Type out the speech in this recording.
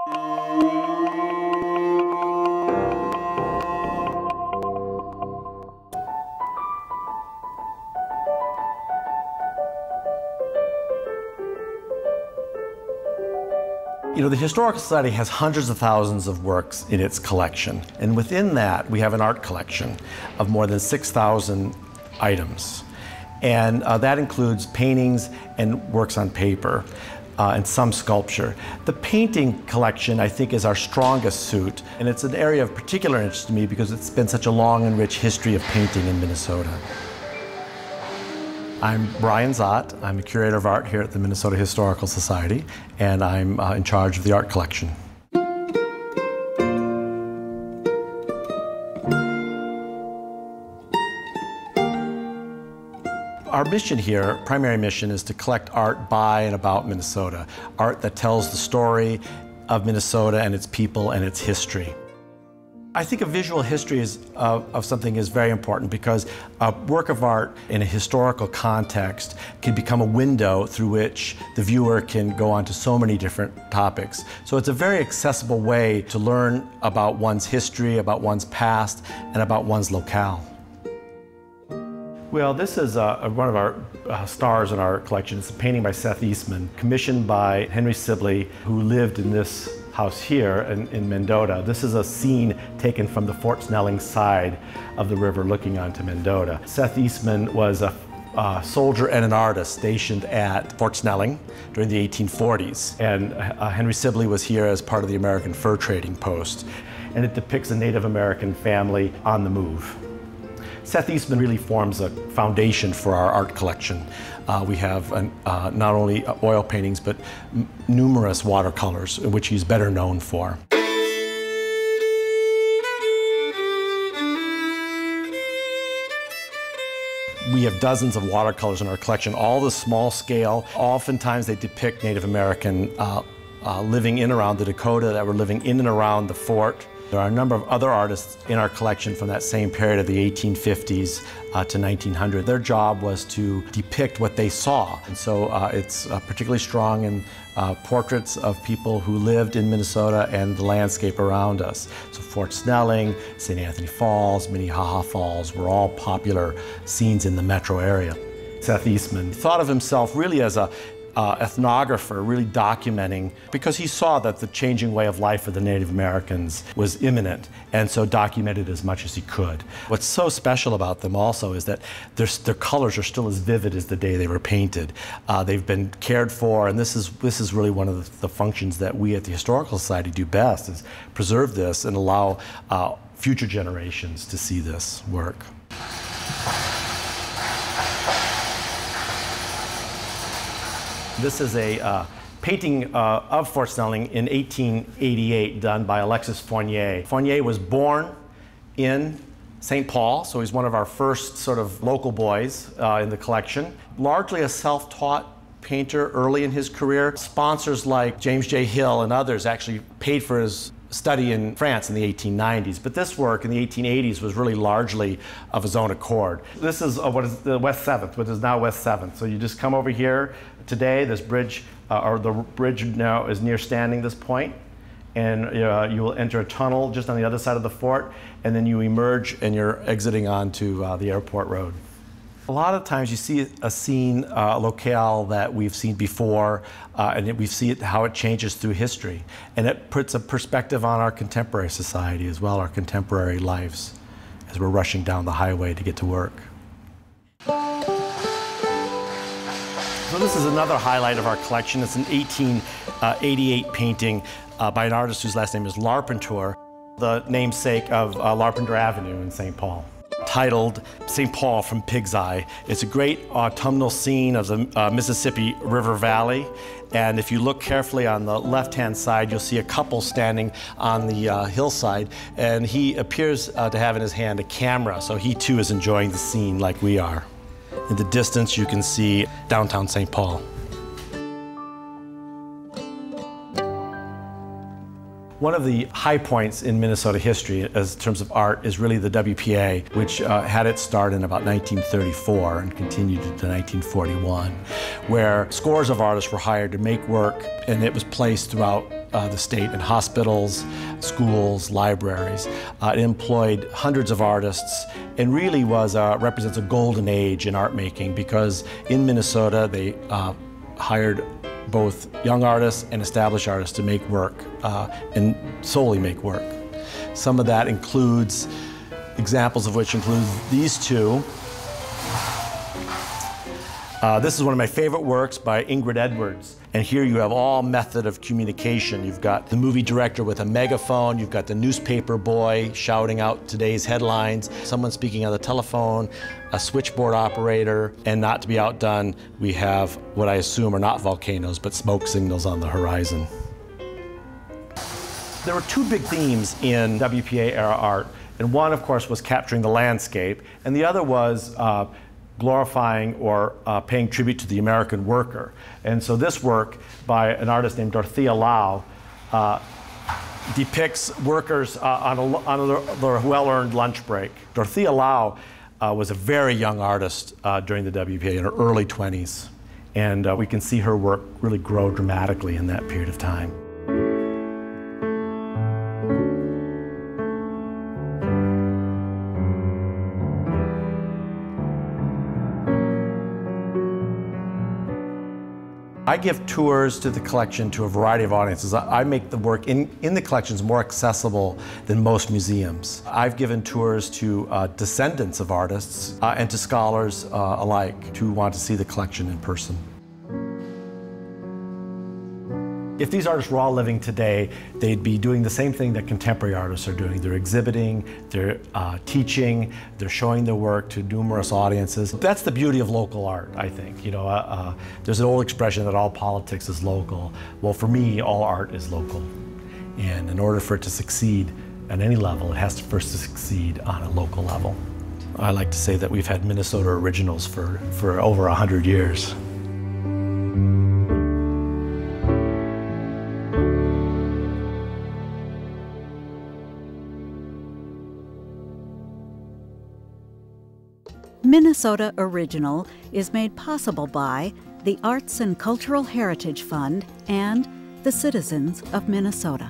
You know, the Historical Society has hundreds of thousands of works in its collection, and within that we have an art collection of more than 6,000 items. And that includes paintings and works on paper and some sculpture. The painting collection, I think, is our strongest suit, and it's an area of particular interest to me because it's been such a long and rich history of painting in Minnesota. I'm Brian Szott. I'm a curator of art here at the Minnesota Historical Society, and I'm in charge of the art collection. Our mission here, primary mission, is to collect art by and about Minnesota. Art that tells the story of Minnesota and its people and its history. I think a visual history of something is very important because a work of art in a historical context can become a window through which the viewer can go on to so many different topics. So it's a very accessible way to learn about one's history, about one's past, and about one's locale. Well, this is one of our stars in our collection. It's a painting by Seth Eastman, commissioned by Henry Sibley, who lived in this house here in Mendota. This is a scene taken from the Fort Snelling side of the river looking onto Mendota. Seth Eastman was a soldier and an artist stationed at Fort Snelling during the 1840s. And Henry Sibley was here as part of the American fur trading post. And it depicts a Native American family on the move. Seth Eastman really forms a foundation for our art collection. We have not only oil paintings, but numerous watercolors, which he's better known for. We have dozens of watercolors in our collection, all the small scale. Oftentimes they depict Native American living in around the Dakota that were living in and around the fort. There are a number of other artists in our collection from that same period of the 1850s to 1900. Their job was to depict what they saw. And so it's particularly strong in portraits of people who lived in Minnesota and the landscape around us. So Fort Snelling, St. Anthony Falls, Minnehaha Falls were all popular scenes in the metro area. Seth Eastman thought of himself really as a ethnographer, really documenting, because he saw that the changing way of life for the Native Americans was imminent, and so documented as much as he could. What's so special about them also is that their colors are still as vivid as the day they were painted. They've been cared for, and this is really one of the functions that we at the Historical Society do best, is preserve this and allow future generations to see this work. This is a painting of Fort Snelling in 1888 done by Alexis Fournier. Fournier was born in St. Paul, so he's one of our first sort of local boys in the collection. Largely a self-taught painter early in his career. Sponsors like James J. Hill and others actually paid for his study in France in the 1890s, but this work in the 1880s was really largely of his own accord. This is what is the West 7th, what is now West 7th. So you just come over here today, this bridge, or the bridge now is near standing this point, and you will enter a tunnel just on the other side of the fort, and then you emerge and you're exiting onto the airport road. A lot of times you see a scene, a locale that we've seen before, and we see how it changes through history. And it puts a perspective on our contemporary society as well, our contemporary lives, as we're rushing down the highway to get to work. So this is another highlight of our collection. It's an 1888 painting by an artist whose last name is Larpenteur, the namesake of Larpenteur Avenue in St. Paul. Titled St. Paul from Pig's Eye. It's a great autumnal scene of the Mississippi River Valley, and if you look carefully on the left-hand side, you'll see a couple standing on the hillside, and he appears to have in his hand a camera, so he too is enjoying the scene like we are. In the distance, you can see downtown St. Paul. One of the high points in Minnesota history as in terms of art is really the WPA, which had its start in about 1934 and continued into 1941, where scores of artists were hired to make work, and it was placed throughout the state in hospitals, schools, libraries. It employed hundreds of artists and really represents a golden age in art making, because in Minnesota they hired both young artists and established artists to make work and solely make work. Some of that includes, examples of which include these two. This is one of my favorite works by Ingrid Edwards. And here you have all method of communication. You've got the movie director with a megaphone, you've got the newspaper boy shouting out today's headlines, someone speaking on the telephone, a switchboard operator, and not to be outdone, we have what I assume are not volcanoes, but smoke signals on the horizon. There were two big themes in WPA era art, and one, of course, was capturing the landscape, and the other was glorifying or paying tribute to the American worker. And so this work by an artist named Dorothea Lau depicts workers on their well-earned lunch break. Dorothea Lau was a very young artist during the WPA in her early 20s. And we can see her work really grow dramatically in that period of time. I give tours to the collection to a variety of audiences. I make the work in the collections more accessible than most museums. I've given tours to descendants of artists and to scholars alike who want to see the collection in person. If these artists were all living today, they'd be doing the same thing that contemporary artists are doing. They're exhibiting, they're teaching, they're showing their work to numerous audiences. That's the beauty of local art, I think. You know, there's an old expression that all politics is local. Well, for me, all art is local. And in order for it to succeed at any level, it has to first succeed on a local level. I like to say that we've had Minnesota originals for over 100 years. Minnesota Original is made possible by the Arts and Cultural Heritage Fund and the citizens of Minnesota.